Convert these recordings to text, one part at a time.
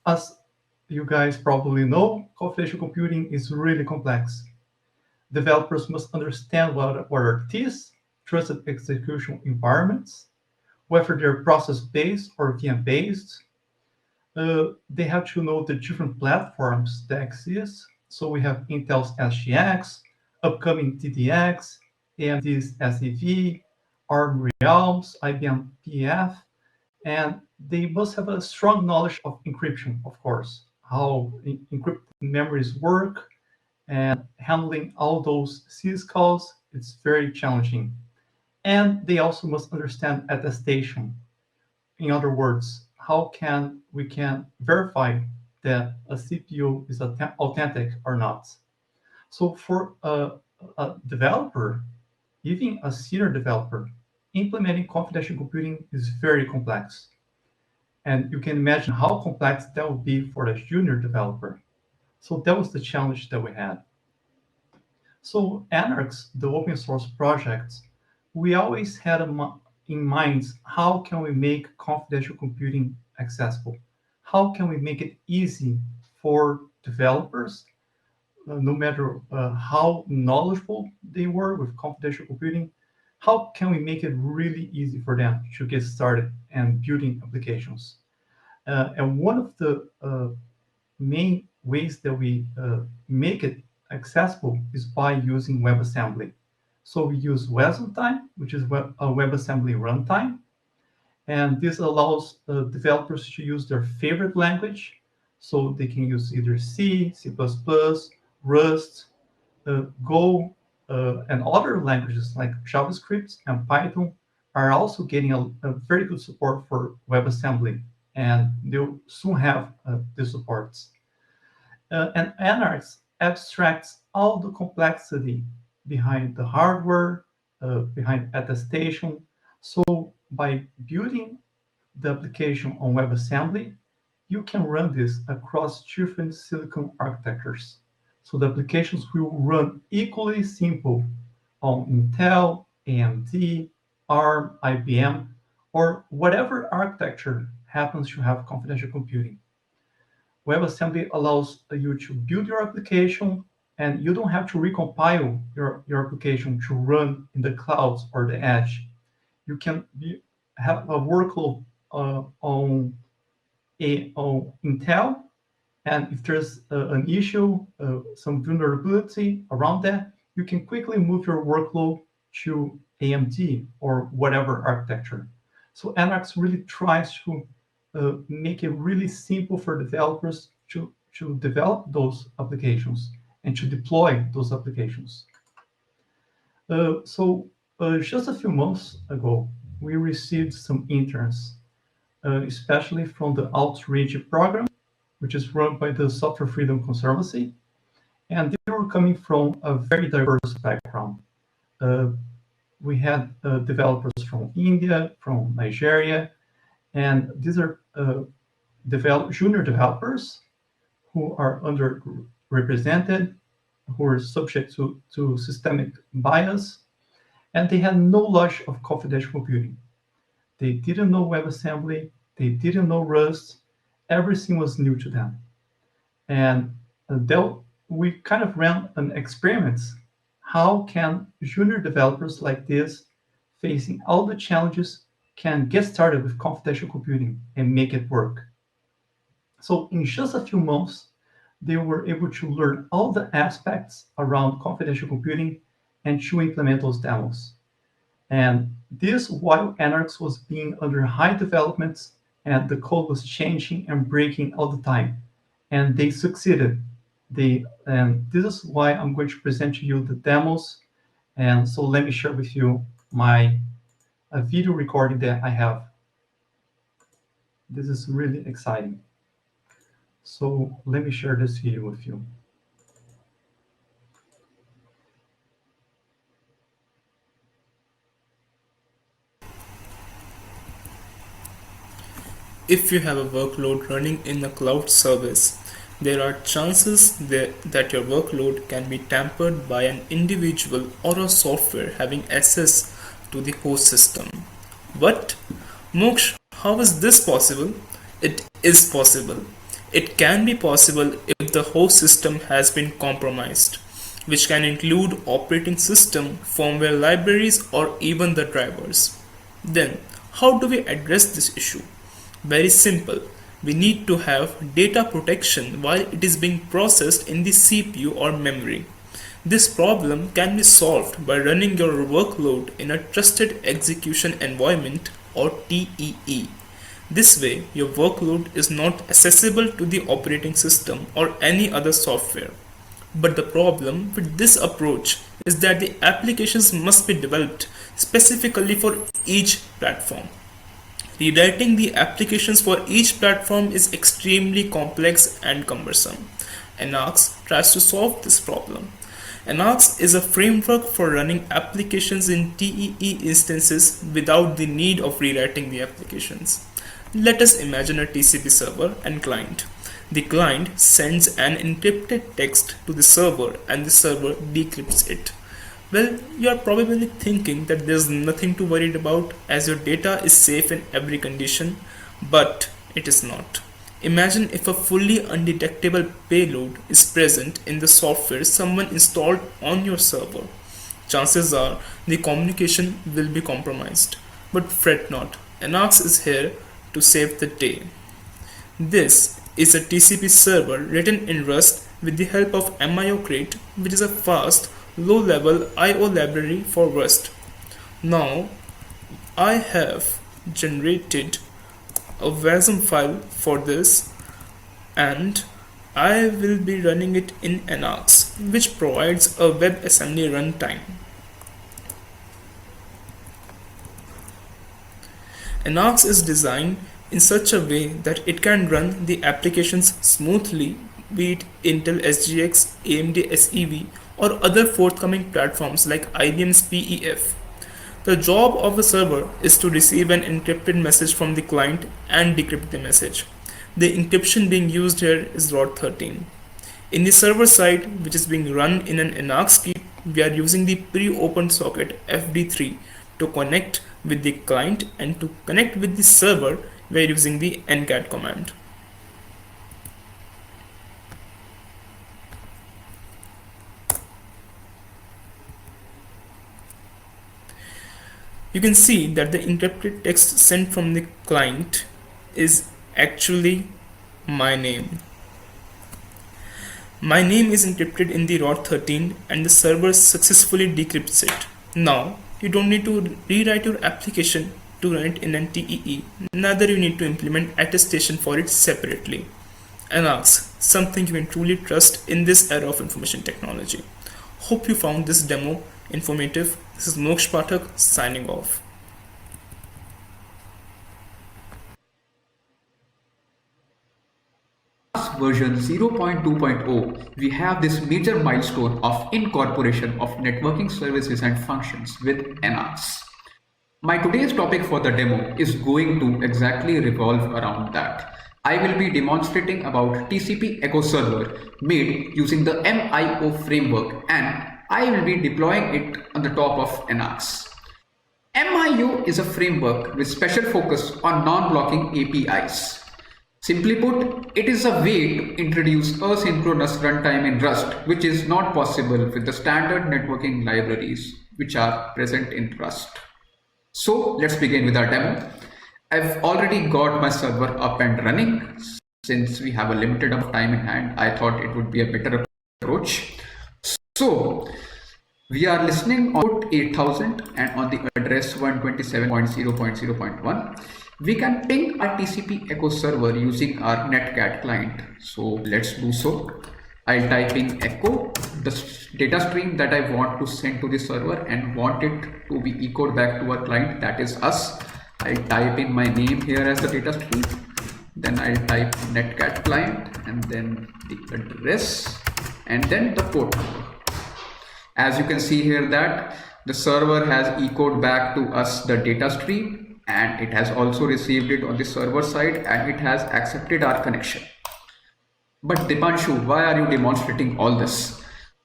As you guys probably know, confidential computing is really complex. Developers must understand what are these trusted execution environments, whether they're process-based or VM-based. They have to know the different platforms that exist. So we have Intel's SGX, upcoming DDX, AMD's SEV, ARM Realms, IBM PF, and they must have a strong knowledge of encryption, of course, how encrypted memories work, and handling all those syscalls. It's very challenging. And they also must understand attestation. In other words, how can we can verify that a CPU is authentic or not? So for a developer, even a senior developer, implementing confidential computing is very complex. And you can imagine how complex that would be for a junior developer. So that was the challenge that we had. So Anarchs, the open source project, we always had in mind how can we make confidential computing accessible? How can we make it easy for developers, no matter how knowledgeable they were with confidential computing? How can we make it really easy for them to get started and building applications? And one of the main ways that we make it accessible is by using WebAssembly. So we use WebAssembly, which is a WebAssembly runtime, and this allows developers to use their favorite language. So they can use either C, C++, Rust, Go, and other languages like JavaScript and Python are also getting a very good support for WebAssembly, and they'll soon have the supports. And Anarchs abstracts all the complexity behind the hardware, behind attestation. So by building the application on WebAssembly, you can run this across different silicon architectures. So the applications will run equally simple on Intel, AMD, ARM, IBM, or whatever architecture happens to have confidential computing. WebAssembly allows you to build your application, and you don't have to recompile your application to run in the clouds or the edge. You can have a workload on Intel, and if there's an issue, some vulnerability around that, you can quickly move your workload to AMD or whatever architecture. So Anarchs really tries to make it really simple for developers to develop those applications and to deploy those applications. Just a few months ago, we received some interns, especially from the Outreachy program, which is run by the Software Freedom Conservancy, and they were coming from a very diverse background. Uh, we had developers from India, from Nigeria, and these are junior developers who are underrepresented, who are subject to systemic bias, and they had no knowledge of confidential computing. They didn't know WebAssembly, they didn't know Rust, everything was new to them. And we kind of ran an experiment. How can junior developers like this, facing all the challenges, can get started with confidential computing and make it work? So in just a few months, they were able to learn all the aspects around confidential computing and to implement those demos. And this while Anarchs was being under high development and the code was changing and breaking all the time. And they succeeded. And this is why I'm going to present to you the demos. And so let me share with you my video recording that I have. This is really exciting. So let me share this video with you. If you have a workload running in a cloud service, there are chances that your workload can be tampered by an individual or a software having access to the host system. What? Moksh, how is this possible? It is possible. It can be possible if the host system has been compromised, which can include operating system, firmware libraries, or even the drivers. Then, how do we address this issue? Very simple. We need to have data protection while it is being processed in the CPU or memory. This problem can be solved by running your workload in a trusted execution environment or TEE. This way, your workload is not accessible to the operating system or any other software. But the problem with this approach is that the applications must be developed specifically for each platform. Rewriting the applications for each platform is extremely complex and cumbersome. Anarchs tries to solve this problem. Anarchs is a framework for running applications in TEE instances without the need of rewriting the applications. Let us imagine a TCP server and client. The client sends an encrypted text to the server and the server decrypts it. Well, you are probably thinking that there's nothing to worry about as your data is safe in every condition, but it is not. Imagine if a fully undetectable payload is present in the software someone installed on your server. Chances are the communication will be compromised. But fret not, Anarchs is here to save the day. This is a TCP server written in Rust with the help of MIO-Crate, which is a fast, low-level I/O library for Rust. Now, I have generated a WASM file for this, and I will be running it in Anarchs, which provides a WebAssembly runtime. Anarchs is designed in such a way that it can run the applications smoothly, be it Intel SGX, AMD SEV, or other forthcoming platforms like IBM's PEF. The job of the server is to receive an encrypted message from the client and decrypt the message. The encryption being used here is ROT13. In the server side, which is being run in an Anarchs key, we are using the pre-opened socket FD3 to connect with the client, and to connect with the server, we are using the ncat command. You can see that the encrypted text sent from the client is actually my name. My name is encrypted in the ROT13 and the server successfully decrypts it. Now, you don't need to rewrite your application to run it in an TEE, neither you need to implement attestation for it separately. Anarchs, something you can truly trust in this era of information technology. Hope you found this demo informative. This is Moksh Pathak signing off. Version 0.2.0, we have this major milestone of incorporation of networking services and functions with Anarchs. My today's topic for the demo is going to exactly revolve around that. I will be demonstrating about TCP Echo Server made using the MIO framework, and I will be deploying it on the top of Anarchs. MIO is a framework with special focus on non-blocking APIs. Simply put, it is a way to introduce asynchronous runtime in Rust, which is not possible with the standard networking libraries which are present in Rust. So let's begin with our demo. I've already got my server up and running. Since we have a limited amount of time in hand, I thought it would be a better approach. So we are listening on port 8000 and on the address 127.0.0.1. We can ping our TCP Echo server using our netcat client. So let's do so. I'll type in echo, the data stream that I want to send to the server and want it to be echoed back to our client, that is us. I'll type in my name here as the data stream. Then I'll type netcat client and then the address and then the port number. As you can see here that the server has echoed back to us the data stream, and it has also received it on the server side, and it has accepted our connection. But Dipanshu, why are you demonstrating all this?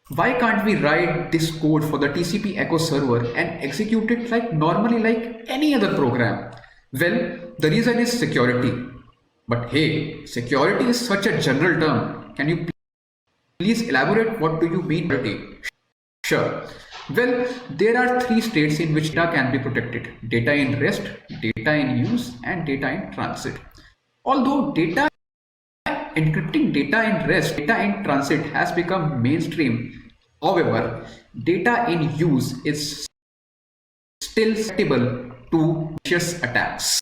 Why can't we write this code for the TCP Echo server and execute it like normally like any other program? Well, the reason is security. But hey, security is such a general term. Can you please elaborate what do you mean by security? Sure. Well, there are three states in which data can be protected: data in rest, data in use, and data in transit. Although data encrypting data in rest, data in transit has become mainstream, however, data in use is still susceptible to malicious attacks.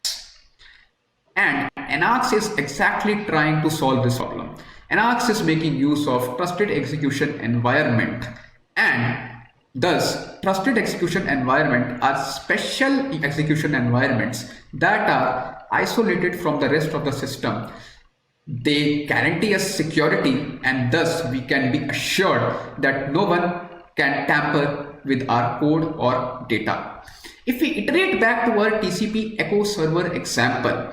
And Anarchs is exactly trying to solve this problem. Anarchs is making use of trusted execution environment, and thus trusted execution environment are special execution environments that are isolated from the rest of the system. They guarantee us security, and thus we can be assured that no one can tamper with our code or data. If we iterate back to our TCP echo server example,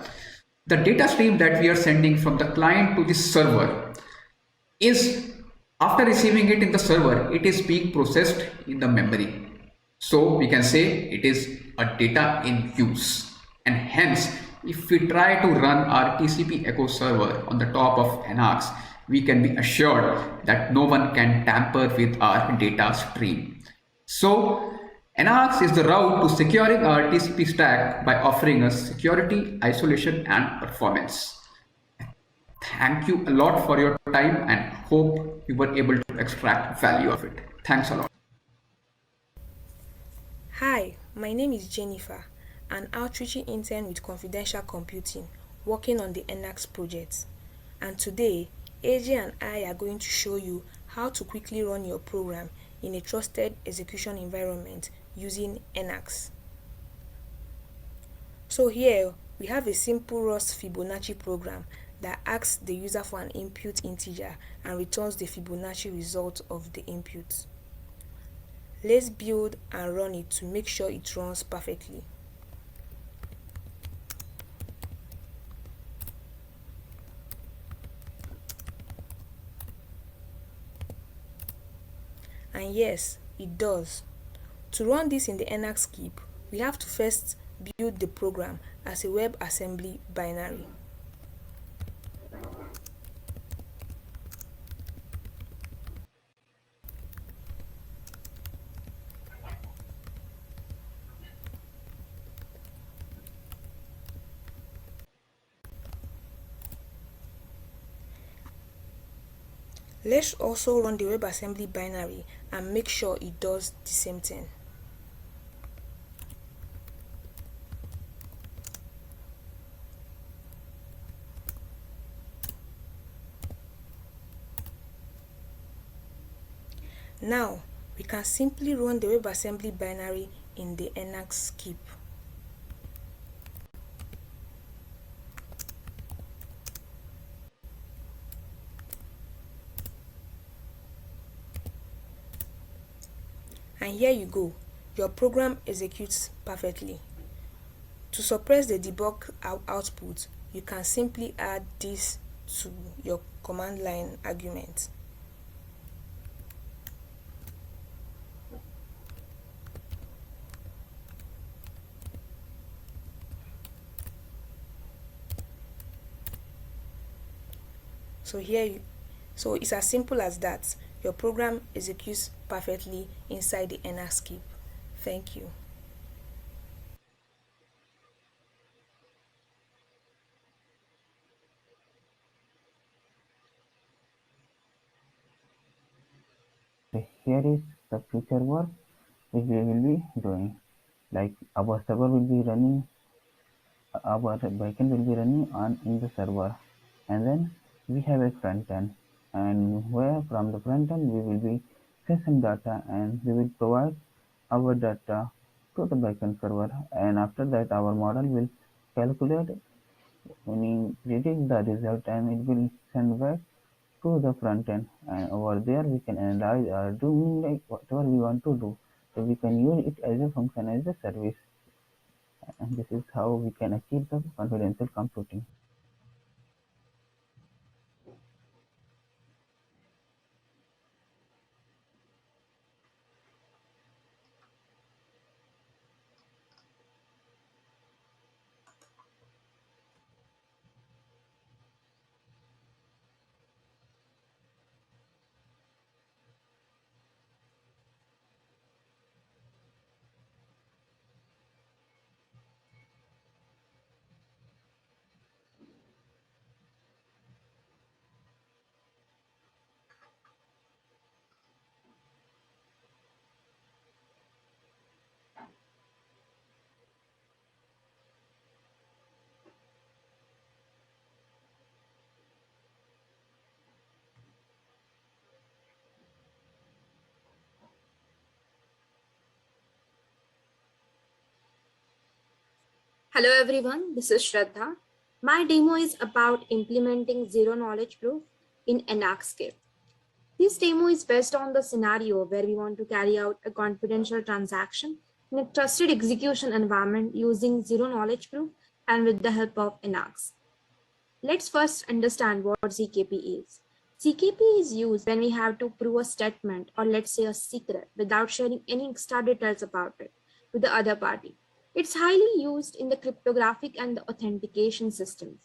the data stream that we are sending from the client to the server is, after receiving it in the server, it is being processed in the memory. So we can say it is a data in use. And hence, if we try to run our TCP echo server on the top of Anarchs, we can be assured that no one can tamper with our data stream. So Anarchs is the route to securing our TCP stack by offering us security, isolation, and performance. Thank you a lot for your time and hope you were able to extract value of it. Thanks a lot. Hi, my name is Jennifer, an Outreachy intern with Confidential Computing, working on the Anarchs project. And today, AJ and I are going to show you how to quickly run your program in a trusted execution environment using Anarchs. So here, we have a simple Rust Fibonacci program that asks the user for an input integer and returns the Fibonacci result of the input. Let's build and run it to make sure it runs perfectly. And yes, it does. To run this in the Anarchs skip, we have to first build the program as a WebAssembly binary. Let's also run the WebAssembly binary and make sure it does the same thing. Now, we can simply run the WebAssembly binary in the Anarchs skip. And here you go, your program executes perfectly. To suppress the debug output, you can simply add this to your command line argument. So it's as simple as that. Your program executes perfectly inside the Anarchs skip. Thank you. Here is the future work which we will be doing. Like our server will be running, our backend will be running on in the server, and then we have a front end, and where from the front end we will be fetching data and we will provide our data to the backend server, and after that our model will calculate, meaning predict the result, and it will send back to the front end, and over there we can analyze or do like whatever we want to do. So we can use it as a function, as a service, and this is how we can achieve the confidential computing. Hello everyone, this is Shraddha. My demo is about implementing zero knowledge proof in Anarchs. This demo is based on the scenario where we want to carry out a confidential transaction in a trusted execution environment using zero knowledge proof and with the help of Anarchs. Let's first understand what ZKP is. ZKP is used when we have to prove a statement or let's say a secret without sharing any extra details about it with the other party. It's highly used in the cryptographic and the authentication systems.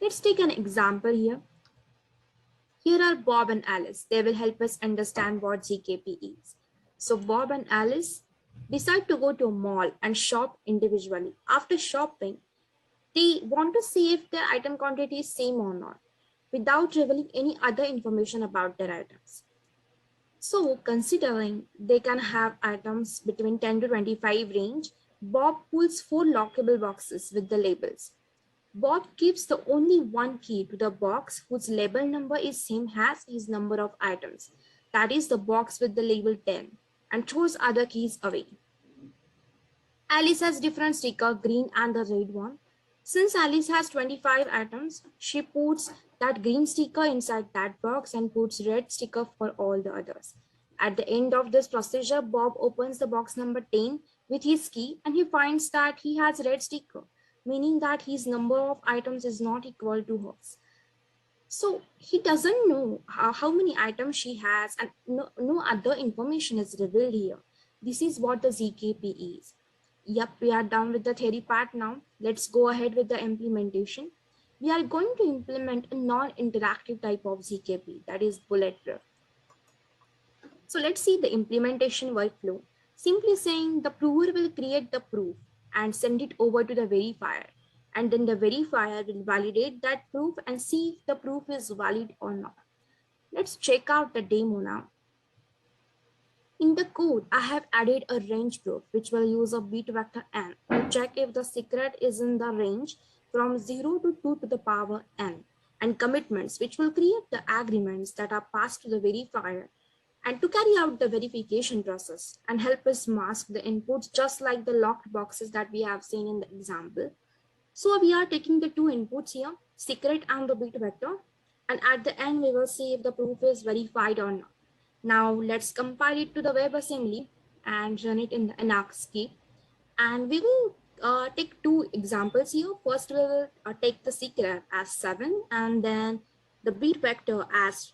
Let's take an example here. Here are Bob and Alice. They will help us understand what ZKP is. So Bob and Alice decide to go to a mall and shop individually. After shopping, they want to see if their item quantity is same or not without revealing any other information about their items. So considering they can have items between 10 to 25 range, Bob pulls 4 lockable boxes with the labels. Bob keeps the only one key to the box whose label number is same as his number of items. That is the box with the label 10 and throws other keys away. Alice has different sticker, green and the red one. Since Alice has 25 items, she puts that green sticker inside that box and puts red sticker for all the others. At the end of this procedure, Bob opens the box number 10 with his key and he finds that he has red sticker, meaning that his number of items is not equal to hers. So he doesn't know how many items she has and no other information is revealed here. This is what the ZKP is. Yep, we are done with the theory part now. Let's go ahead with the implementation. We are going to implement a non-interactive type of ZKP, that is bulletproof. So let's see the implementation workflow. Simply saying the prover will create the proof and send it over to the verifier. And then the verifier will validate that proof and see if the proof is valid or not. Let's check out the demo now. In the code, I have added a range proof, which will use a bit vector n to check if the secret is in the range from 0 to 2 to the power n, and commitments, which will create the agreements that are passed to the verifier and to carry out the verification process and help us mask the inputs just like the locked boxes that we have seen in the example. So we are taking the two inputs here, secret and the bit vector, and at the end we will see if the proof is verified or not. Now let's compile it to the WebAssembly and run it in the Anarchs. And we will take two examples here. First, we will take the secret as 7 and then the bit vector as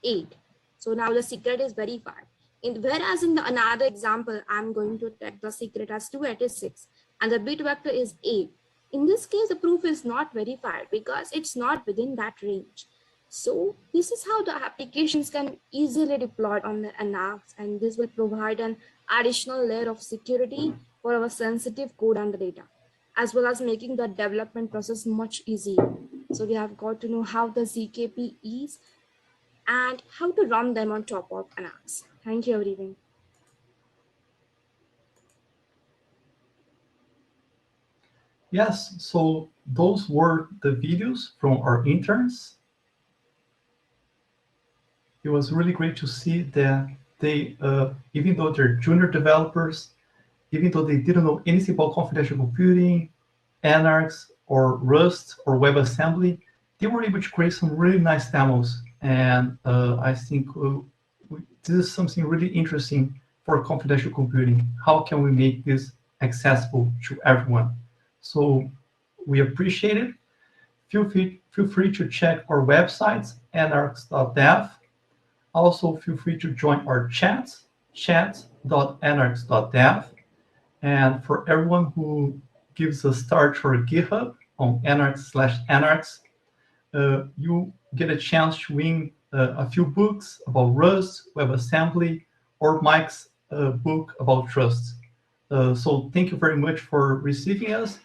8. So now the secret is verified. Whereas in the another example, I'm going to take the secret as 286 and the bit vector is 8. In this case, the proof is not verified because it's not within that range. So this is how the applications can easily deploy on the Anarchs, and this will provide an additional layer of security for our sensitive code and the data, as well as making the development process much easier. So we have got to know how the ZKP is and how to run them on top of Anarchs. Thank you, everyone. Yes, so those were the videos from our interns. It was really great to see that they, even though they're junior developers, even though they didn't know anything about confidential computing, Anarchs, or Rust, or WebAssembly, they were able to create some really nice demos. And I think this is something really interesting for confidential computing. How can we make this accessible to everyone? So we appreciate it. Feel free to check our websites, anarchs.dev. Also, feel free to join our chats, chat.anarchs.dev. And for everyone who gives a star to our GitHub on anarchs/anarchs, you get a chance to win a few books about Rust, WebAssembly, or Mike's book about Rust. So thank you very much for receiving us,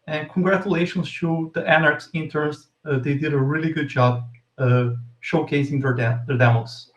and congratulations to the Anarchs interns. They did a really good job showcasing their demos.